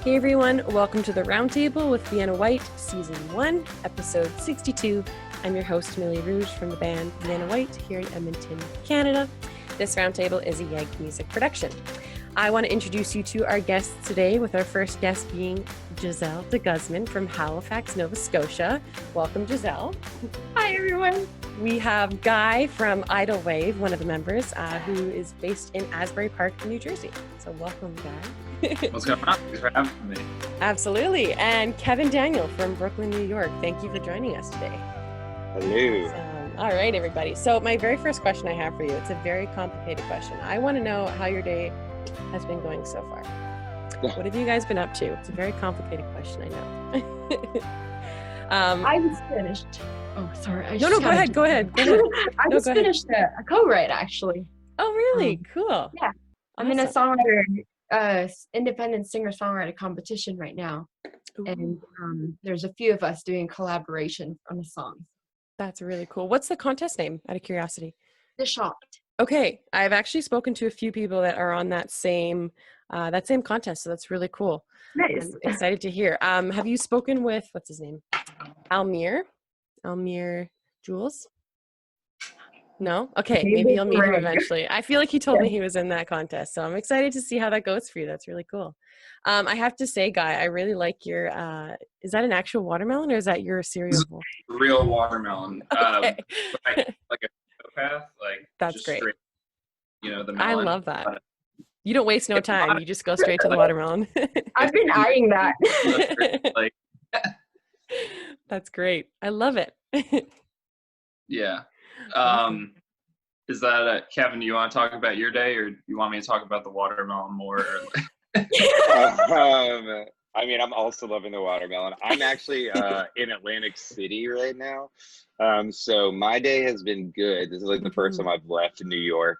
Hey everyone, welcome to the Roundtable with Vienna Whyte, Season 1, Episode 62. I'm your host, Millie Rouge from the band Vienna Whyte here in Edmonton, Canada. This Roundtable is a YEG music production. I want to introduce you to our guests today, with our first guest being Gizelle de Guzman from Halifax, Nova Scotia. Welcome, Gizelle. Hi, everyone. We have Guy from Idle Wave, one of the members, who is based in Asbury Park, New Jersey. So welcome, Guy. What's going on? Thanks for having me. Absolutely. And Kevin Daniel from Brooklyn, New York. Thank you for joining us today. Hello. All right, everybody. So my very first question I have for you, it's a very complicated question. I want to know how your day has been going so far. What have you guys been up to? It's a very complicated question, I know. I just finished. Oh, sorry. Go ahead. I just finished a co-write, actually. Oh, really? Cool. Yeah. I'm in a songwriter, independent singer-songwriter competition right now. Ooh. And there's a few of us doing collaboration on a song. That's really cool. What's the contest name, out of curiosity? The Shot. Okay, I've actually spoken to a few people that are on that same contest, so that's really cool. Nice. I'm excited to hear. Have you spoken with, what's his name? Almir Jules? No? Okay, maybe I'll meet him eventually. I feel like he told me he was in that contest, so I'm excited to see how that goes for you. That's really cool. I have to say, Guy, I really like your, is that an actual watermelon or is that your cereal bowl? Real watermelon. Okay. Like a path, like that's just great. Straight, the melon. I love that. You don't waste no time. You just go straight to the watermelon. I've been eyeing that. That's great. I love it. Yeah. Is that Kevin? Do you want to talk about your day, or do you want me to talk about the watermelon more? I mean, I'm also loving the watermelon. I'm actually in Atlantic City right now. So my day has been good. This is like the first time I've left New York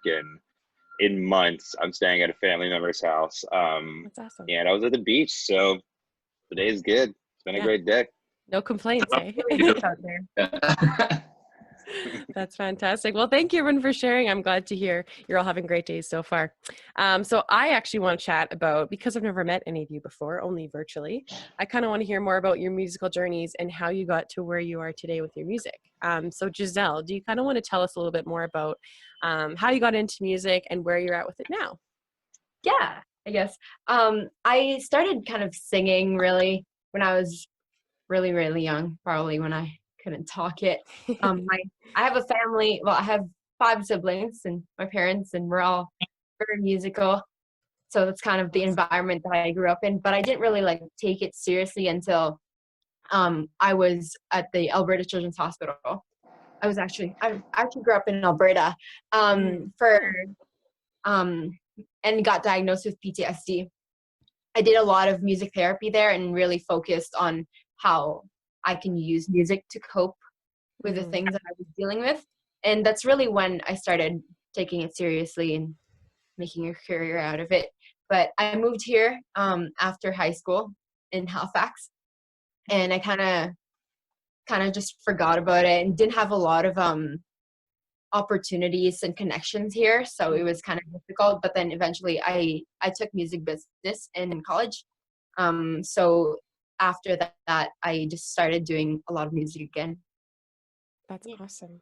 in months. I'm staying at a family member's house. That's awesome. And I was at the beach, so the day is good. It's been a great day. No complaints, eh? Out there. That's fantastic. Well, thank you everyone for sharing. I'm glad to hear you're all having great days so far. So I actually want to chat about, because I've never met any of you before, only virtually, I kind of want to hear more about your musical journeys and how you got to where you are today with your music. So Gizelle, do you kind of want to tell us a little bit more about how you got into music and where you're at with it now? Yeah, I guess. I started kind of singing really when I was really, really young, probably when I couldn't talk it. I have a family. Well, I have 5 siblings and my parents, and we're all very musical. So that's kind of the environment that I grew up in. But I didn't really take it seriously until I was at the Alberta Children's Hospital. I actually grew up in Alberta and got diagnosed with PTSD. I did a lot of music therapy there and really focused on how I can use music to cope with the things that I was dealing with. And that's really when I started taking it seriously and making a career out of it. But I moved here after high school in Halifax, and I kind of just forgot about it and didn't have a lot of opportunities and connections here. So it was kind of difficult. But then eventually I took music business in college. So after that, I just started doing a lot of music again. That's awesome.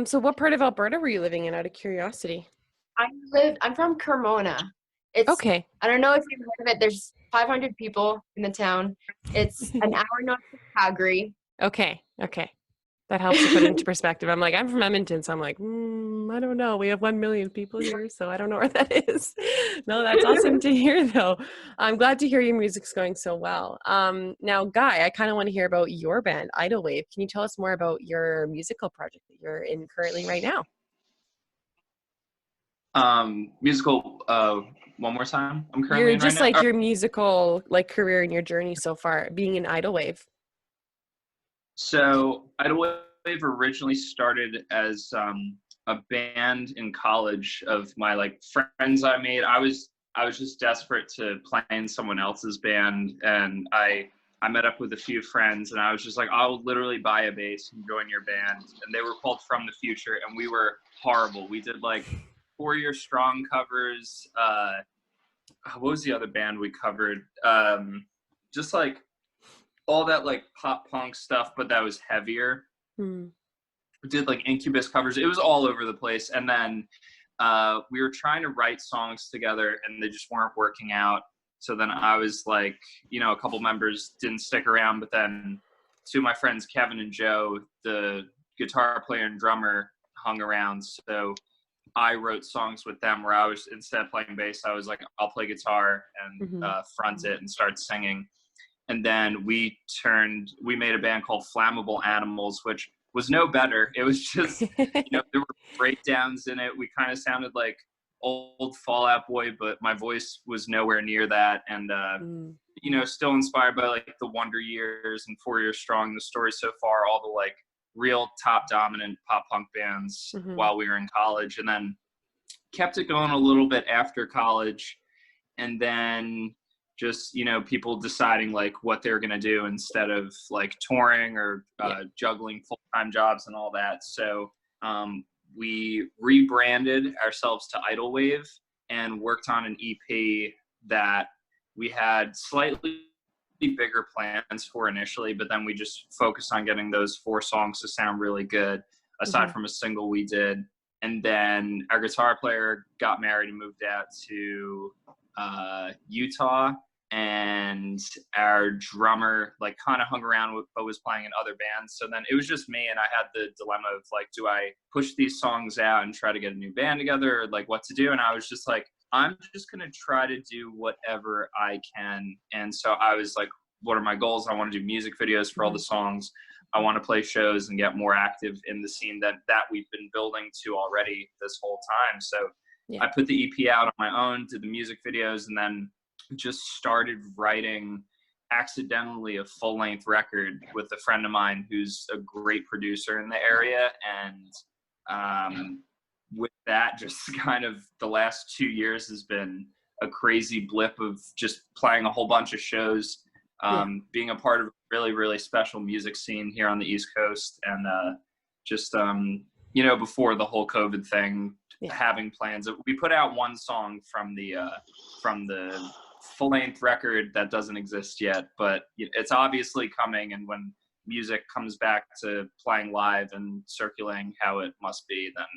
So what part of Alberta were you living in, out of curiosity? I'm from Cremona. It's okay. I don't know if you've heard of it. There's 500 people in the town. It's an hour north of Calgary. Okay. That helps to put it into perspective. I'm from Edmonton, so I'm I don't know. We have 1 million people here, so I don't know where that is. No, that's awesome to hear, though. I'm glad to hear your music's going so well. Now, Guy, I kind of want to hear about your band, Idle Wave. Can you tell us more about your musical project that you're in currently right now? Musical, one more time. I'm currently You're just right now. your musical career and your journey so far, being in Idle Wave. So Idle Wave originally started as a band in college of my friends I made. I was just desperate to play in someone else's band, and I met up with a few friends, and I was just like, I'll literally buy a bass and join your band. And they were called From the Future, and we were horrible. We did 4 Year Strong covers, what was the other band we covered? Just like all that like pop punk stuff, but that was heavier. Hmm. We did like Incubus covers. It was all over the place. And then we were trying to write songs together and they just weren't working out. So then I was like, a couple members didn't stick around, but then two of my friends, Kevin and Joe, the guitar player and drummer, hung around. So I wrote songs with them where I was, instead of playing bass, I was like, I'll play guitar and front it and start singing. And then we made a band called Flammable Animals, which was no better. It was just, there were breakdowns in it. We kind of sounded like old Fall Out Boy, but my voice was nowhere near that. And, still inspired by like the Wonder Years and 4 Years Strong, the Story So Far, all the like real top dominant pop punk bands while we were in college. And then kept it going a little bit after college. And then just, people deciding like what they're going to do instead of like touring or juggling full-time jobs and all that. So we rebranded ourselves to Idlewave and worked on an EP that we had slightly bigger plans for initially, but then we just focused on getting those 4 songs to sound really good, aside from a single we did. And then our guitar player got married and moved out to Utah, and our drummer like kind of hung around but was playing in other bands. So then it was just me, and I had the dilemma of like, do I push these songs out and try to get a new band together, or like what to do? And I was just like, I'm just gonna try to do whatever I can. And so I was like, what are my goals? I want to do music videos for all the songs. I want to play shows and get more active in the scene that we've been building to already this whole time. So I put the EP out on my own, did the music videos, and then just started writing accidentally a full-length record with a friend of mine who's a great producer in the area. And with that, just kind of the last 2 years has been a crazy blip of just playing a whole bunch of shows, being a part of a really, really special music scene here on the East Coast. And before the whole COVID thing, having plans. We put out one song from the full-length record that doesn't exist yet, but it's obviously coming. And when music comes back to playing live and circulating how it must be, then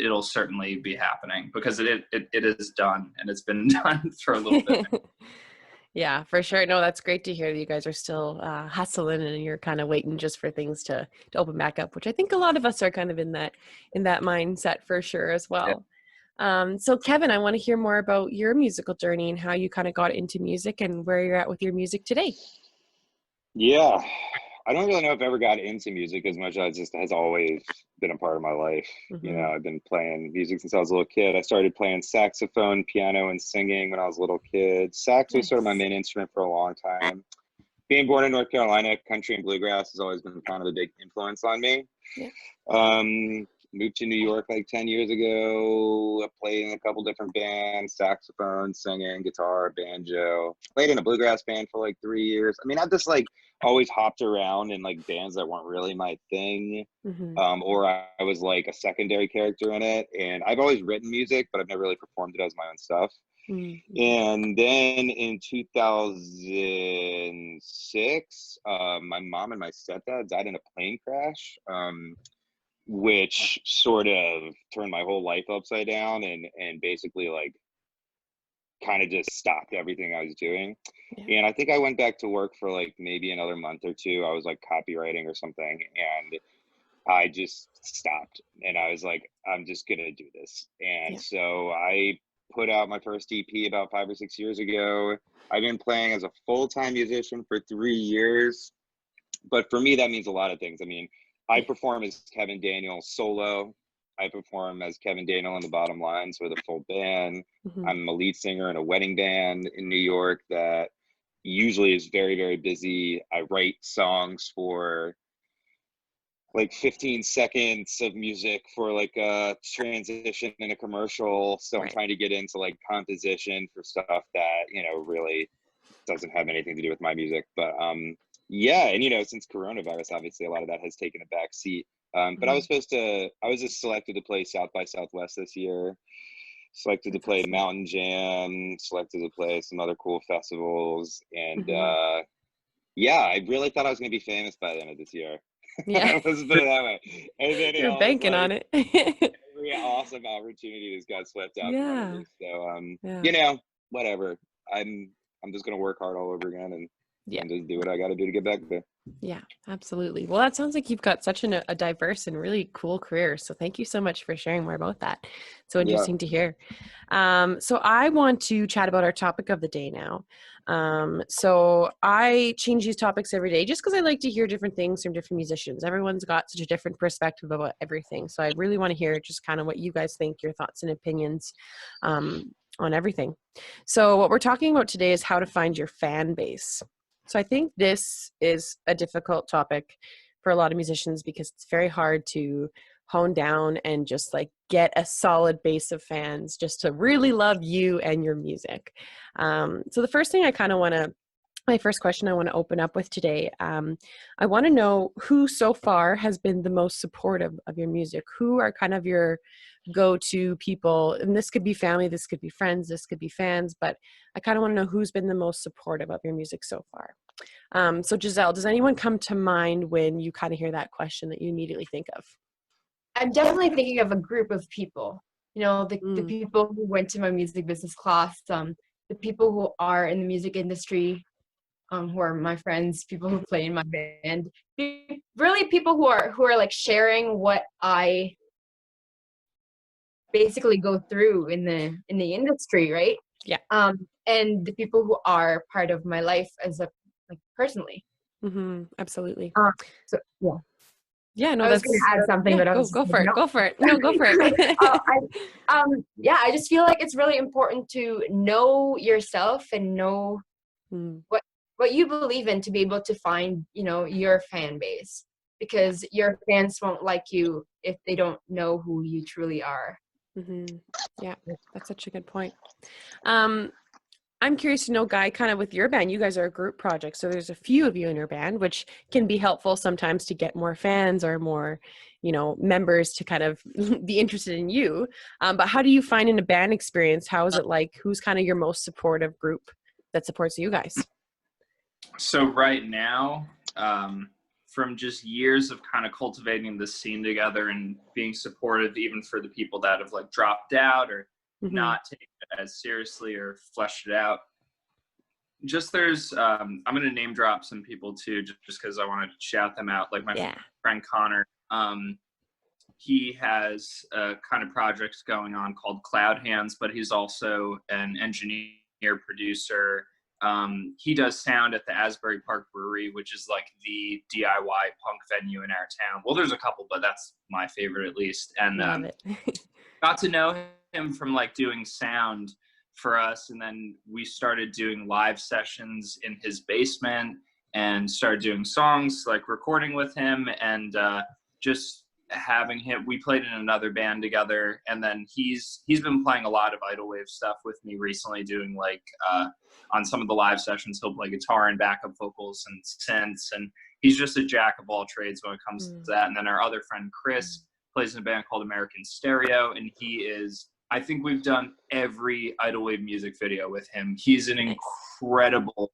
it'll certainly be happening, because it is done, and it's been done for a little bit. Yeah, for sure. No, that's great to hear that you guys are still hustling and you're kind of waiting just for things to open back up, which I think a lot of us are kind of in that mindset for sure as well. Yeah. So Kevin, I want to hear more about your musical journey and how you kind of got into music and where you're at with your music today. Yeah, I don't really know if I ever got into music as much as it just has always been a part of my life. I've been playing music since I was a little kid. I started playing saxophone, piano, and singing when I was a little kid. Sax was sort of my main instrument for a long time. Being born in North Carolina, country and bluegrass has always been kind of a big influence on me. Moved to New York like 10 years ago. I played in a couple different bands, saxophone, singing, guitar, banjo. Played in a bluegrass band for like 3 years. I mean, I've just like always hopped around in like bands that weren't really my thing. Or I was like a secondary character in it. And I've always written music, but I've never really performed it as my own stuff. And then in 2006, my mom and my stepdad died in a plane crash. Which sort of turned my whole life upside down and basically like kind of just stopped everything I was doing. And I think I went back to work for like maybe another month or two. I was like copywriting or something, and I just stopped, and I was like, I'm just gonna do this. And so I put out my first EP about 5 or 6 years ago. I've been playing as a full-time musician for 3 years, but for me that means a lot of things. I mean, I perform as Kevin Daniel solo. I perform as Kevin Daniel in the Bottom Lines with a full band. I'm a lead singer in a wedding band in New York that usually is very, very busy. I write songs for like 15 seconds of music for like a transition in a commercial. So I'm trying to get into like composition for stuff that, really doesn't have anything to do with my music. But yeah, and since coronavirus, obviously a lot of that has taken a back seat. But I was just selected to play South by Southwest this year. selected to play Mountain Jam, selected to play some other cool festivals, and yeah, I really thought I was gonna be famous by the end of this year. Yeah. Let's put it that way. And then You're banking on it. every awesome opportunity just got swept out from under Yeah. me. So Yeah. you know, whatever. I'm just gonna work hard all over again and just do what I got to do to get back there. Yeah, absolutely. Well, that sounds like you've got such a diverse and really cool career. So thank you so much for sharing more about that. So interesting to hear. So I want to chat about our topic of the day now. So I change these topics every day just because I like to hear different things from different musicians. Everyone's got such a different perspective about everything. So I really want to hear just kind of what you guys think, your thoughts and opinions on everything. So what we're talking about today is how to find your fan base. So I think this is a difficult topic for a lot of musicians because it's very hard to hone down and just like get a solid base of fans just to really love you and your music. So the first thing my first question I want to open up with today, I want to know who so far has been the most supportive of your music. Who are kind of your go-to people? And this could be family, this could be friends, this could be fans, but I kind of want to know who's been the most supportive of your music so far. So Gizelle, does anyone come to mind when you kind of hear that question that you immediately think of? I'm definitely thinking of a group of people. You know, the people who went to my music business class, the people who are in the music industry, who are my friends, people who play in my band, really people who are like sharing what I basically go through in the industry, right? Yeah. And the people who are part of my life as a like personally. Absolutely. So yeah. Yeah, no, I was going to add something, but I was go for it. no. Go for it. No, go for it. I just feel like it's really important to know yourself and know what you believe in to be able to find, you know, your fan base, because your fans won't like you if they don't know who you truly are. Yeah, that's such a good point. I'm curious to know, Guy, kind of with your band, you guys are a group project. So there's a few of you in your band, which can be helpful sometimes to get more fans or more, you know, members to kind of be interested in you. But how do you find in a band experience? How is it like? Who's kind of your most supportive group that supports you guys? So right now, from just years of kind of cultivating this scene together and being supportive, even for the people that have like dropped out or not taken it as seriously or fleshed it out. Just there's, I'm going to name drop some people too, just because I want to shout them out. Like my friend Connor, he has a kind of projects going on called Cloud Hands, but he's also an engineer, producer. He does sound at the Asbury Park Brewery, which is like the DIY punk venue in our town. Well, there's a couple, but that's my favorite at least. And got to know him from like doing sound for us, and then we started doing live sessions in his basement and started doing songs, like recording with him, and just having him. We played in another band together, and then he's been playing a lot of Idlewave stuff with me recently, doing like on some of the live sessions he'll play guitar and backup vocals and synths, and he's just a jack of all trades when it comes to that. And then our other friend Chris plays in a band called American Stereo, and he is, I think we've done every Idlewave music video with him. He's an incredible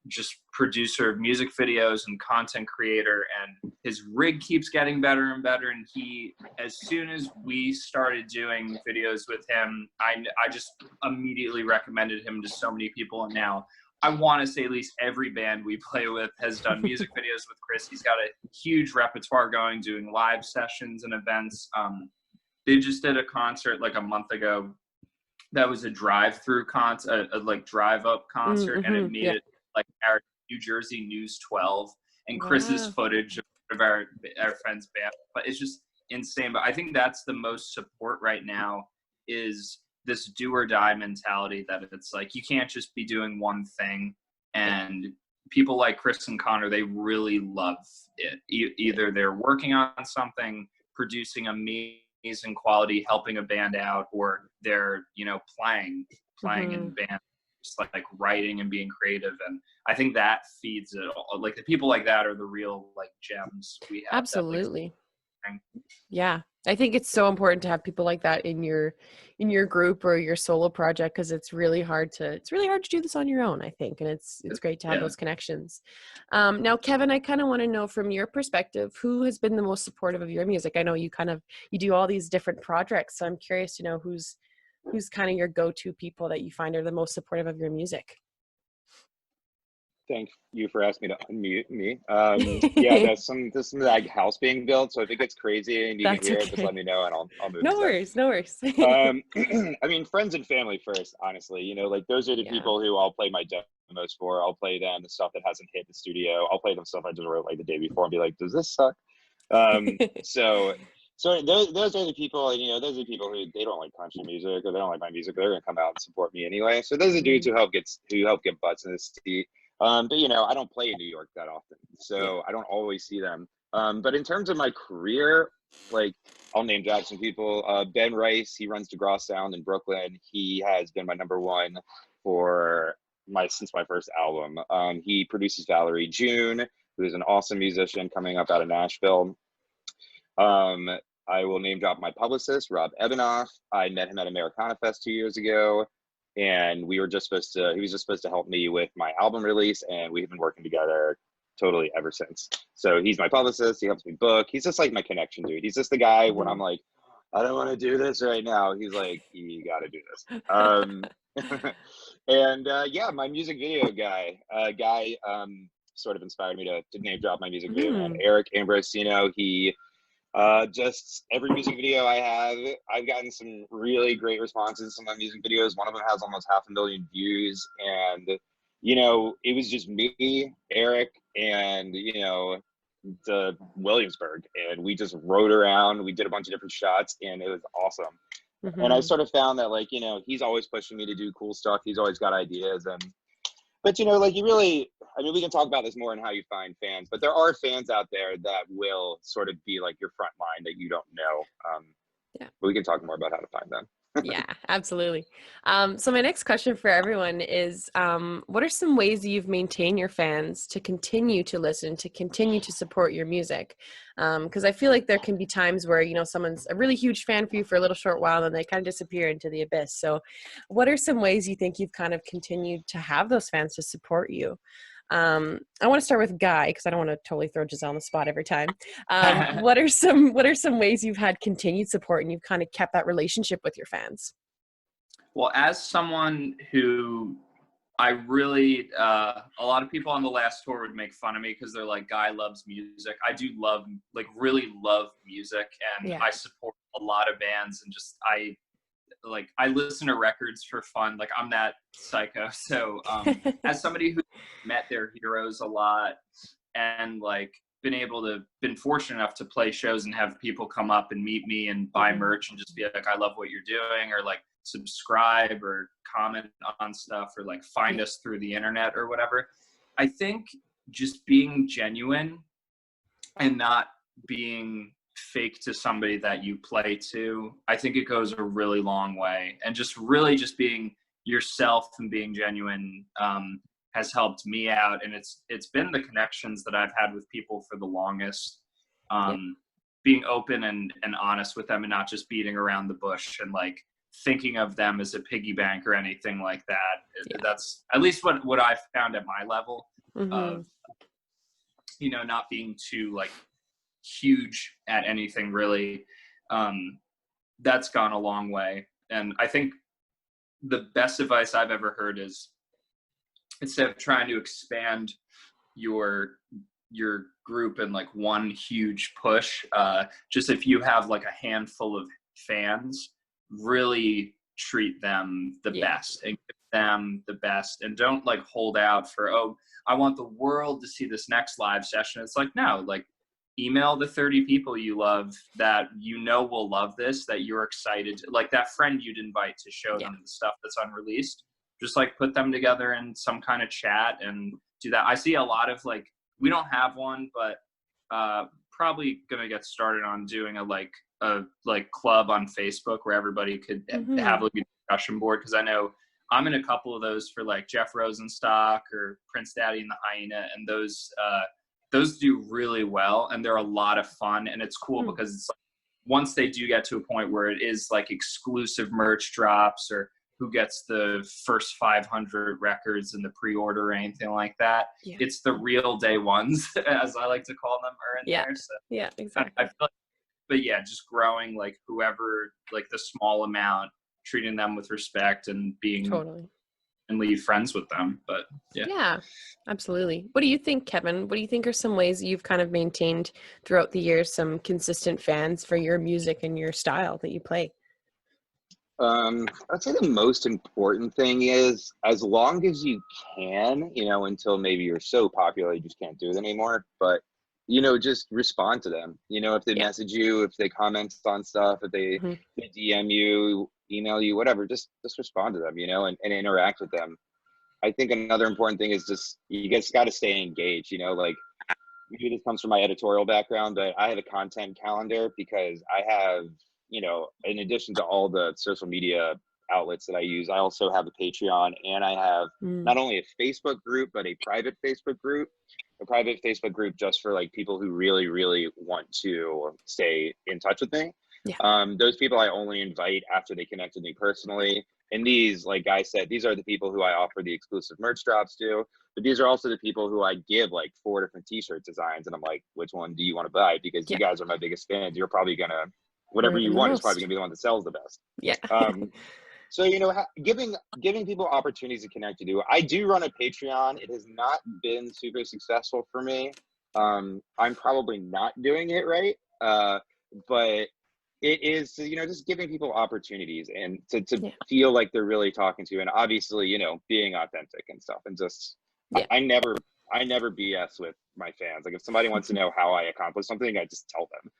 just producer of music videos and content creator, and his rig keeps getting better and better. And he, as soon as we started doing videos with him, I just immediately recommended him to so many people. And now I want to say at least every band we play with has done music videos with Chris. He's got a huge repertoire going, doing live sessions and events. They just did a concert like a month ago that was a drive-through concert, a like drive-up concert, and it made it like our New Jersey News 12, and Chris's footage of our friend's band. But it's just insane. But I think that's the most support right now, is this do or die mentality, that it's like you can't just be doing one thing. And people like Chris and Connor, they really love it. Either they're working on something, producing amazing quality, helping a band out, or they're, you know, playing in band, just like writing and being creative. And I think that feeds it all. Like the people like that are the real like gems we have. Absolutely. Yeah, I think it's so important to have people like that in your group or your solo project, because it's really hard to do this on your own, I think, and it's great to have Yeah. those connections. Now, Kevin, I kind of want to know from your perspective, who has been the most supportive of your music? I know you do all these different projects, so I'm curious to know who's kind of your go-to people that you find are the most supportive of your music. Thank you for asking me to unmute me. Yeah, there's some like house being built, so if it gets crazy and you can That's hear it, just okay. let me know and I'll move No instead. worries, no worries. I mean, friends and family first, honestly. You know, like those are the Yeah. people who I'll play my demos for. I'll play them the stuff that hasn't hit the studio. I'll play them stuff I just wrote like the day before and be like, does this suck? So those are the people, and you know, those are the people who they don't like country music or they don't like my music. They're gonna come out and support me anyway. So those are dudes who help get butts in the seat. But you know, I don't play in New York that often, so I don't always see them. But in terms of my career, like I'll name drop some people. Ben Rice, he runs DeGraw Sound in Brooklyn. He has been my number one for since my first album. He produces Valerie June, who is an awesome musician coming up out of Nashville. I will name drop my publicist, Rob Ebenoff. I met him at Americana Fest 2 years ago, and he was just supposed to help me with my album release, and we've been working together totally ever since. So he's my publicist. He helps me book. He's just like my connection dude. He's just the guy when I'm like, I don't want to do this right now. He's like, you got to do this. And yeah, my music video guy, sort of inspired me to name drop my music video man, Eric Ambrosino. He just every music video I've gotten some really great responses to my music videos. One of them has almost 500,000 views, and you know, it was just me, Eric, and you know, the Williamsburg, and we just rode around. We did a bunch of different shots, and it was awesome. And I sort of found that, like, you know, he's always pushing me to do cool stuff. He's always got ideas, but you know, like I mean, we can talk about this more and how you find fans, but there are fans out there that will sort of be like your front line that you don't know. But we can talk more about how to find them. Yeah, absolutely. So my next question for everyone is, what are some ways that you've maintained your fans to continue to listen, to continue to support your music? Because I feel like there can be times where, you know, someone's a really huge fan for you for a little short while and they kind of disappear into the abyss. So what are some ways you think you've kind of continued to have those fans to support you? I want to start with Guy, because I don't want to totally throw Gizelle on the spot every time. What are some ways you've had continued support and you've kind of kept that relationship with your fans? Well, as someone who I really, a lot of people on the last tour would make fun of me because they're like, Guy loves music. I do really love music, and I support a lot of bands, and just I listen to records for fun. Like, I'm that psycho. So as somebody who met their heroes a lot and like been fortunate enough to play shows and have people come up and meet me and buy merch and just be like, I love what you're doing, or like subscribe or comment on stuff, or like find us through the internet or whatever. I think just being genuine and not being fake to somebody that you play to, I think it goes a really long way. And just really just being yourself and being genuine has helped me out. And it's been the connections that I've had with people for the longest. Being open and honest with them, and not just beating around the bush and like thinking of them as a piggy bank or anything like that. That's at least what I've found at my level of, you know, not being too like huge at anything really. That's gone a long way. And I think the best advice I've ever heard is, instead of trying to expand your group in like one huge push, just if you have like a handful of fans, really treat them the best and give them the best, and don't like hold out for, oh, I want the world to see this next live session. It's like, no, like email the 30 people you love that you know will love this, that you're excited, like that friend you'd invite to show them the stuff that's unreleased. Just like put them together in some kind of chat and do that. I see a lot of like, we don't have one, but probably gonna get started on doing a club on Facebook where everybody could have like a discussion board, because I know I'm in a couple of those for like Jeff Rosenstock or Prince Daddy and the Hyena, and those those do really well, and they're a lot of fun, and it's cool because it's like, once they do get to a point where it is like exclusive merch drops, or who gets the first 500 records in the pre-order or anything like that, it's the real day ones, as I like to call them, are in there. So yeah, exactly. I feel like, but yeah, just growing like whoever, like the small amount, treating them with respect and being and leave friends with them. But yeah, absolutely. What do you think, Kevin? What do you think are some ways you've kind of maintained throughout the years some consistent fans for your music and your style that you play? I'd say the most important thing is, as long as you can, until maybe you're so popular you just can't do it anymore, but just respond to them. If they message you, if they comment on stuff, if they DM you, email you, whatever, just respond to them, and interact with them. I think another important thing is just, you guys got to stay engaged, like, maybe this comes from my editorial background, but I have a content calendar because I have, in addition to all the social media outlets that I use, I also have a Patreon, and I have not only a Facebook group, but a private Facebook group just for like people who really, really want to stay in touch with me. Those people I only invite after they connect with me personally. And these, like I said, these are the people who I offer the exclusive merch drops to, but these are also the people who I give like 4 different t-shirt designs. And I'm like, which one do you want to buy? Because you guys are my biggest fans. You're probably gonna, whatever you want is probably gonna be the one that sells the best. So, giving people opportunities to connect with you. I do run a Patreon. It has not been super successful for me. I'm probably not doing it right. But it is, just giving people opportunities and to feel like they're really talking to you. And obviously, being authentic and stuff. And just, I never BS with my fans. Like, if somebody wants to know how I accomplished something, I just tell them,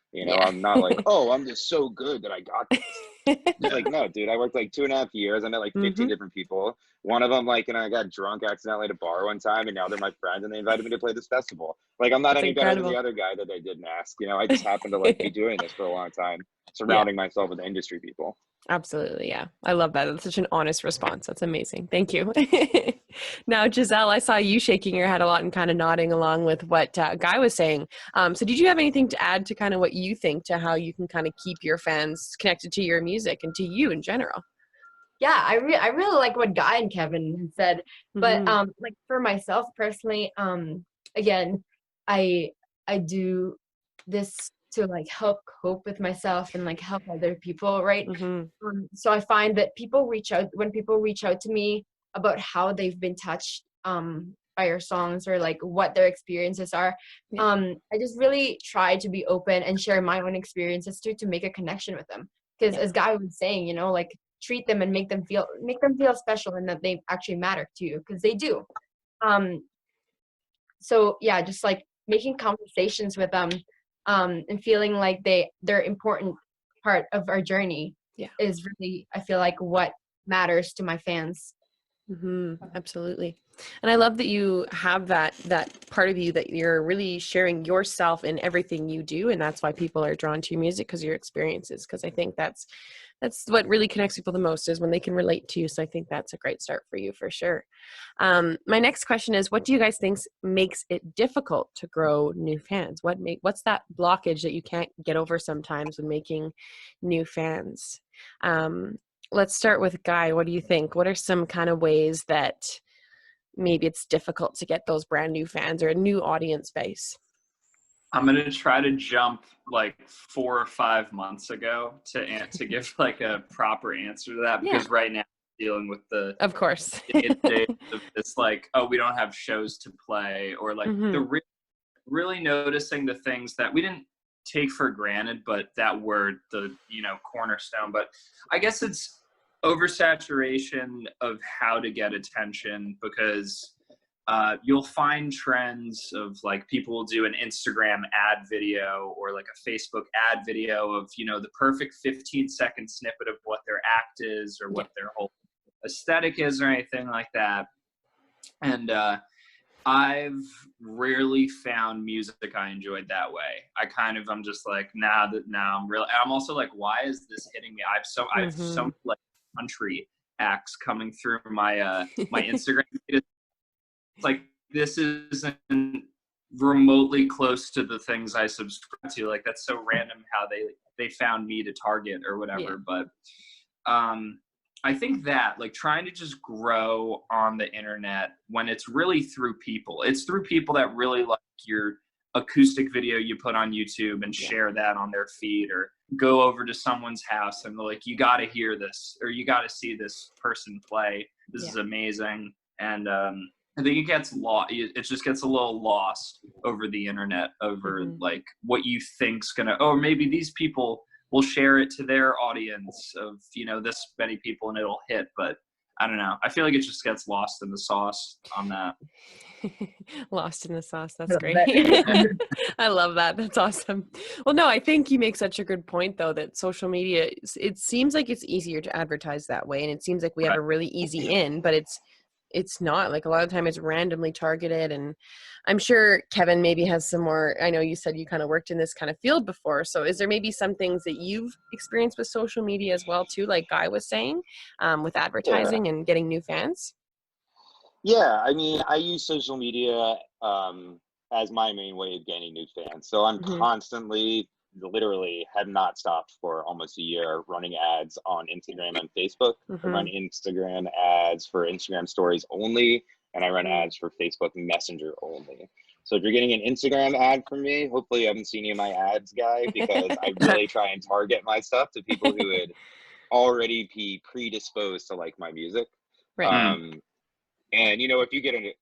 I'm not like, oh, I'm just so good that I got this. It's like, no, dude, I worked like 2.5 years. I met like 15 different people. One of them, like, I got drunk accidentally at a bar one time, and now they're my friends, and they invited me to play this festival. Like, I'm not any better than the other guy that they didn't ask. I just happen to like be doing this for a long time, surrounding myself with industry people. Absolutely. Yeah. I love that. That's such an honest response. That's amazing. Thank you. Now, Gizelle, I saw you shaking your head a lot and kind of nodding along with what Guy was saying. So did you have anything to add to kind of what you think to how you can kind of keep your fans connected to your music and to you in general? Yeah, I really like what Guy and Kevin said, but like for myself personally, again, I do this to like help cope with myself and like help other people, right? So I find that when people reach out to me about how they've been touched by your songs, or like what their experiences are, I just really try to be open and share my own experiences to make a connection with them, because as Guy was saying, like, treat them and make them feel special, and that they actually matter to you, because they do. So yeah, just like making conversations with them and feeling like they're important part of our journey is really, I feel like, what matters to my fans. Absolutely. And I love that you have that part of you that you're really sharing yourself in everything you do, and that's why people are drawn to your music, because of your experiences. Because I think that's what really connects people the most, is when they can relate to you. So I think that's a great start for you for sure. My next question is, what do you guys think makes it difficult to grow new fans? What's that blockage that you can't get over sometimes when making new fans? Let's start with Guy. What do you think? What are some kind of ways that maybe it's difficult to get those brand new fans or a new audience base? I'm going to try to jump like 4 or 5 months ago to give like a proper answer to that, because right now I'm dealing with of course, of this, like, oh, we don't have shows to play, or like the really noticing the things that we didn't take for granted, but that were the, cornerstone. But I guess it's oversaturation of how to get attention, because you'll find trends of like people will do an Instagram ad video or like a Facebook ad video of, the perfect 15-second snippet of what their act is or what their whole aesthetic is or anything like that. And I've rarely found music I enjoyed that way. I'm just like, I'm also like, why is this hitting me? I have some like country acts coming through my my Instagram. It's like, this isn't remotely close to the things I subscribe to. Like, that's so random how they found me to target or whatever. But I think that, like, trying to just grow on the internet when it's really through people. It's through people that really like your acoustic video you put on YouTube and share that on their feed, or go over to someone's house and they're like, you got to hear this, or you got to see this person play. This is amazing. And I think it gets lost. It just gets a little lost over the internet, over like what you think's gonna, oh, maybe these people will share it to their audience of, you know, this many people and it'll hit. But I don't know. I feel like it just gets lost in the sauce on that. Lost in the sauce. That's great. I love that. That's awesome. Well, no, I think you make such a good point, though, that social media, it seems like it's easier to advertise that way. And it seems like we have a really easy in, but it's not. Like, a lot of the time it's randomly targeted. And I'm sure Kevin maybe has some more. I know you said you kind of worked in this kind of field before. So is there maybe some things that you've experienced with social media as well, too, like Guy was saying, with advertising and getting new fans? Yeah, I mean, I use social media as my main way of gaining new fans. So I'm constantly, literally, have not stopped for almost a year running ads on Instagram and Facebook. I run Instagram ads for Instagram stories only, and I run ads for Facebook Messenger only. So if you're getting an Instagram ad from me, hopefully you haven't seen any of my ads, Guy, because I really try and target my stuff to people who would already be predisposed to like my music. Right. And you know, if you get a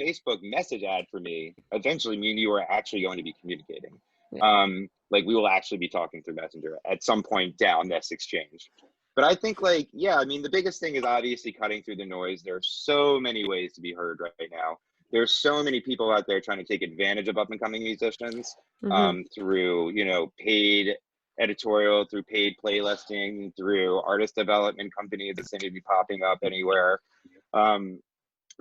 Facebook message ad for me, eventually me and you are actually going to be communicating. Like, we will actually be talking through Messenger at some point down this exchange. But I think, like, I mean, the biggest thing is obviously cutting through the noise. There are so many ways to be heard right now. There's so many people out there trying to take advantage of up and coming musicians through, you know, paid editorial, through paid playlisting, through artist development companies that seem to be popping up anywhere.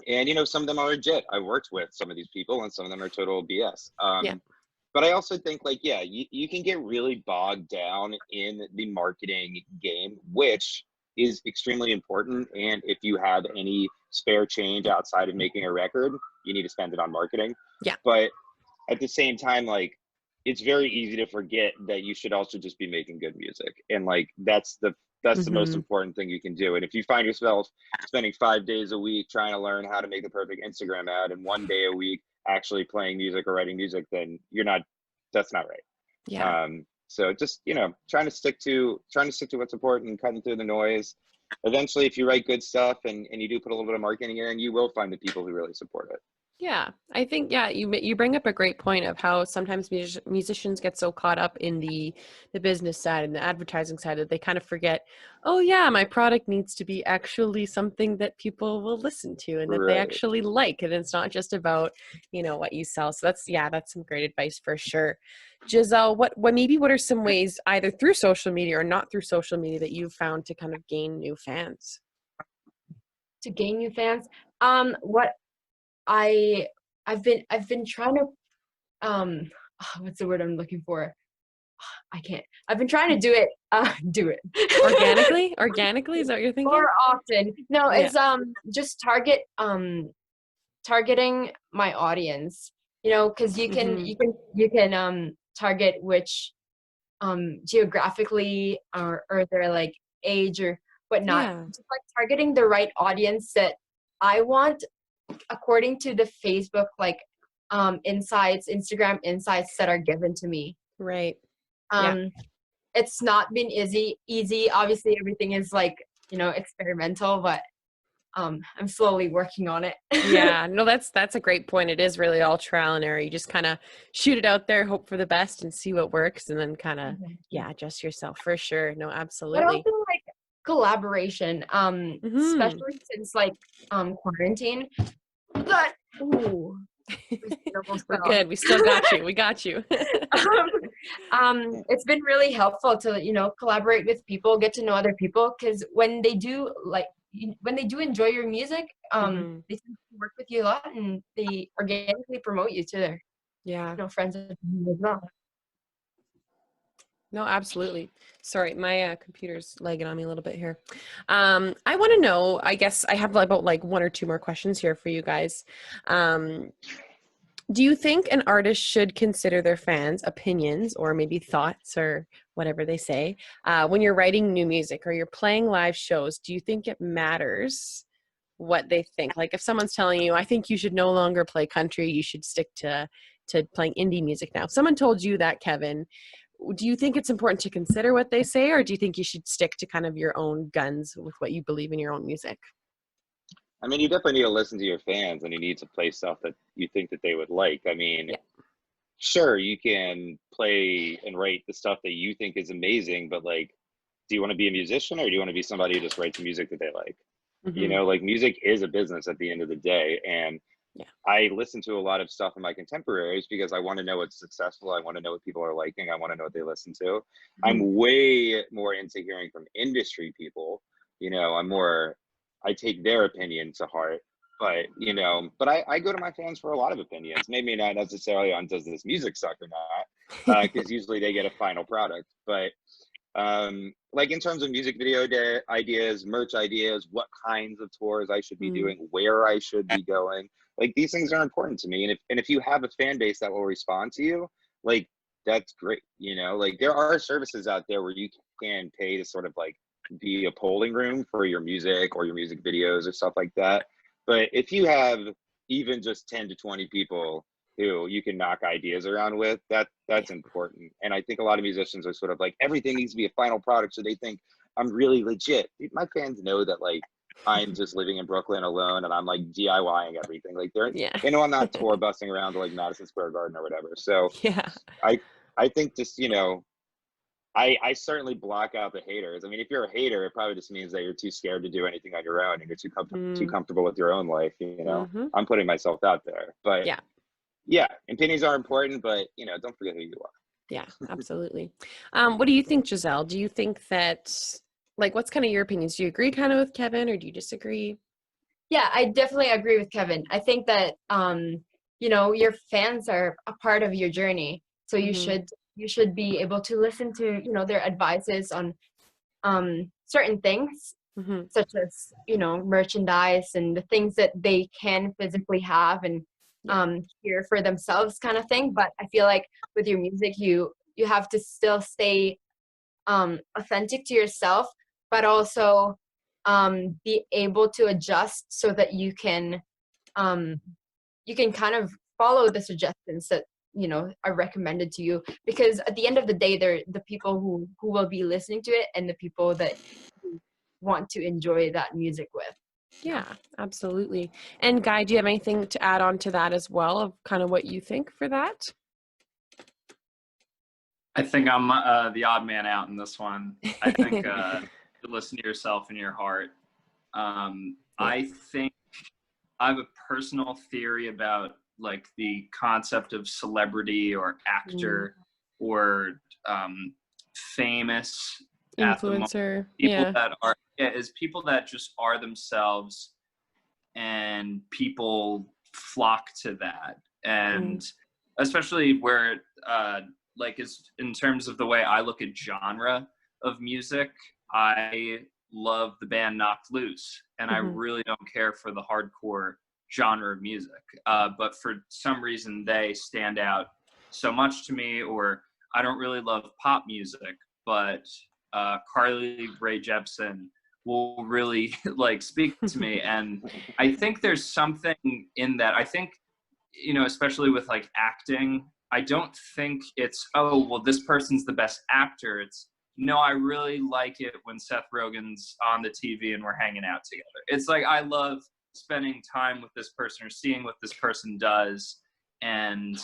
And, you know, some of them are legit. I worked with some of these people, and some of them are total BS. But I also think, like, you can get really bogged down in the marketing game, which is extremely important. And if you have any spare change outside of making a record, you need to spend it on marketing. But at the same time, like, it's very easy to forget that you should also just be making good music. And, like, that's the most important thing you can do. And if you find yourself spending 5 days a week trying to learn how to make the perfect Instagram ad, and 1 day a week actually playing music or writing music, then that's not right. So just, you know, trying to stick to what's important and cutting through the noise. Eventually, if you write good stuff and you do put a little bit of marketing in, you will find the people who really support it. Yeah, I think, you bring up a great point of how sometimes musicians get so caught up in the business side and the advertising side that they kind of forget, oh yeah, my product needs to be actually something that people will listen to and that they actually like. And it's not just about, you know, what you sell. So that's some great advice for sure. Gizelle, what are some ways, either through social media or not through social media, that you've found to kind of gain new fans? To gain new fans? What I've been trying to what's the word I'm looking for? I can't. I've been trying to do it organically. Is that what you're thinking? More often. No, it's just targeting my audience. You know, because you can target which geographically or their like age or whatnot. Just like targeting the right audience that I want, according to the Facebook like insights, Instagram insights that are given to me. Right. It's not been easy. Obviously everything is like, you know, experimental, but I'm slowly working on it. No, that's a great point. It is really all trial and error. You just kind of shoot it out there, hope for the best and see what works, and then kind of adjust yourself for sure. No, absolutely. But also like collaboration, especially since like quarantine. But we're good. We still got you. We got you. It's been really helpful to, you know, collaborate with people, get to know other people, because when they do enjoy your music, they tend to work with you a lot, and they organically promote you to their friends as well. No, absolutely. Sorry, my computer's lagging on me a little bit here. I want to know, I guess I have about like one or two more questions here for you guys. Do you think an artist should consider their fans' opinions or maybe thoughts or whatever they say when you're writing new music or you're playing live shows? Do you think it matters what they think? Like if someone's telling you, I think you should no longer play country, you should stick to playing indie music now. If someone told you that, Kevin, do you think it's important to consider what they say, or do you think you should stick to kind of your own guns with what you believe in your own music? I mean, you definitely need to listen to your fans, and you need to play stuff that you think that they would like. I mean, Yeah. sure, you can play and write the stuff that you think is amazing, but like, do you want to be a musician, or do you want to be somebody who just writes music that they like? You Mm-hmm. know, like music is a business at the end of the day. And Yeah. I listen to a lot of stuff in my contemporaries because I want to know what's successful. I want to know what people are liking. I want to know what they listen to. Mm-hmm. I'm way more into hearing from industry people. You know, I take their opinion to heart. But, you know, I go to my fans for a lot of opinions. Maybe not necessarily on does this music suck or not, because usually they get a final product. But like in terms of music video ideas, merch ideas, what kinds of tours I should be doing, where I should be going, like these things are important to me. And if you have a fan base that will respond to you, like that's great. You know, like there are services out there where you can pay to sort of like be a polling room for your music or your music videos or stuff like that. But if you have even just 10 to 20 people who you can knock ideas around with, that's important. And I think a lot of musicians are sort of like, everything needs to be a final product, so they think I'm really legit. Dude, my fans know that like I'm just living in Brooklyn alone and I'm like DIYing everything. Like Yeah. they know I'm not tour busting around to like Madison Square Garden or whatever. So Yeah. I think just, you know, I certainly block out the haters. I mean, if you're a hater, it probably just means that you're too scared to do anything on your own and you're too comfortable with your own life. You know, Mm-hmm. I'm putting myself out there, but Yeah. yeah, opinions are important, but you know, don't forget who you are. Yeah, absolutely. What do you think, Gizelle? Do you think that, like, what's kind of your opinions? Do you agree kind of with Kevin, or do you disagree? Yeah, I definitely agree with Kevin. I think that you know, your fans are a part of your journey. So Mm-hmm. you should be able to listen to, you know, their advices on certain things, Mm-hmm. such as, you know, merchandise and the things that they can physically have and Yeah. hear for themselves kind of thing. But I feel like with your music you have to still stay authentic to yourself, but also be able to adjust so that um, you can kind of follow the suggestions that, you know, are recommended to you, because at the end of the day they're the people who will be listening to it and the people that you want to enjoy that music with. Yeah, absolutely. And Guy, do you have anything to add on to that as well, of kind of what you think for that? I think I'm the odd man out in this one. I think you listen to yourself and your heart. I think I have a personal theory about like the concept of celebrity or actor or famous at the moment. Influencer. People Yeah. that are is people that just are themselves, and people flock to that. And especially where like is in terms of the way I look at genre of music, I love the band Knocked Loose, and I really don't care for the hardcore genre of music. But for some reason, they stand out so much to me. Or I don't really love pop music, but Carly Rae Jepsen will really like speak to me. And I think there's something in that. I think, you know, especially with like acting, I don't think it's, oh, well, this person's the best actor. It's, no, I really like it when Seth Rogen's on the TV and we're hanging out together. It's like, I love spending time with this person or seeing what this person does. And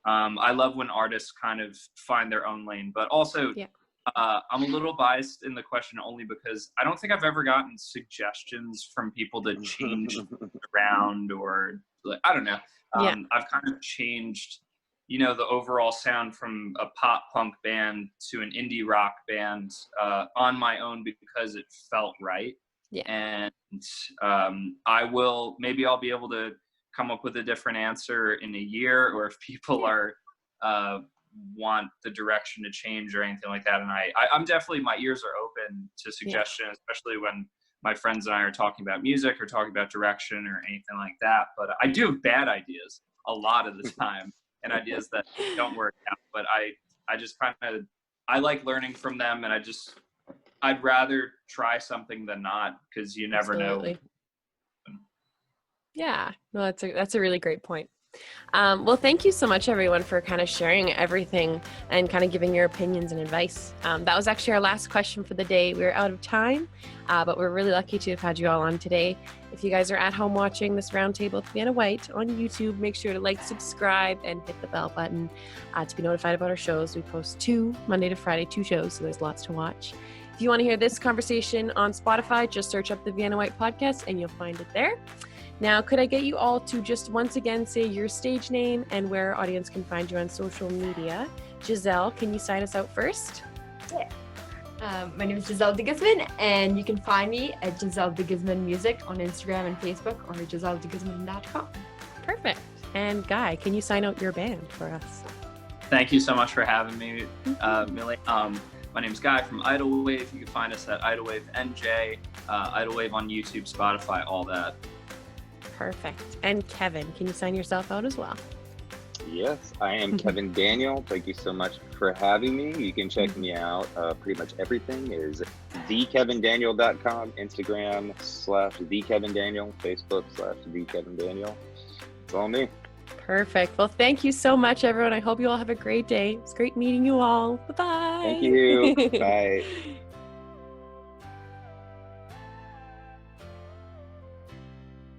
I love when artists kind of find their own lane. But also, I'm a little biased in the question only because I don't think I've ever gotten suggestions from people to change around, or like, I don't know. I've kind of changed, you know, the overall sound from a pop punk band to an indie rock band on my own because it felt right. Yeah. And maybe I'll be able to come up with a different answer in a year, or if people are want the direction to change or anything like that. And I'm definitely, my ears are open to suggestion, especially when my friends and I are talking about music or talking about direction or anything like that. But I do have bad ideas. a lot of the time, and ideas that don't work out. But I just kind of, I like learning from them, and I'd rather try something than not, because you never Absolutely. know. Yeah, no, that's a really great point. Well, thank you so much, everyone, for kind of sharing everything and kind of giving your opinions and advice. That was actually our last question for the day. We're out of time, but we're really lucky to have had you all on today. If you guys are at home watching this roundtable with Vienna Whyte on YouTube, make sure to like, subscribe, and hit the bell button to be notified about our shows. We post Monday to Friday, 2 shows, so there's lots to watch. If you want to hear this conversation on Spotify, just search up the Vienna Whyte podcast and you'll find it there. Now, could I get you all to just once again say your stage name and where our audience can find you on social media? Gizelle, can you sign us out first? Yeah. My name is Gizelle de Guzman, and you can find me at Gizelle de Guzman Music on Instagram and Facebook, or GizelleDeGuzman.com. Perfect. And Guy, can you sign out your band for us? Thank you so much for having me, Millie. My name's Guy from Idlewave. You can find us at Idlewave NJ, Idlewave on YouTube, Spotify, all that. Perfect. And Kevin, can you sign yourself out as well? Yes, I am Kevin Daniel. Thank you so much for having me. You can check me out. Pretty much everything is thekevindaniel.com, Instagram /thekevindaniel, Facebook /thekevindaniel. It's all me. Perfect. Well, thank you so much, everyone. I hope you all have a great day. It's great meeting you all. Bye-bye. Thank you. Bye.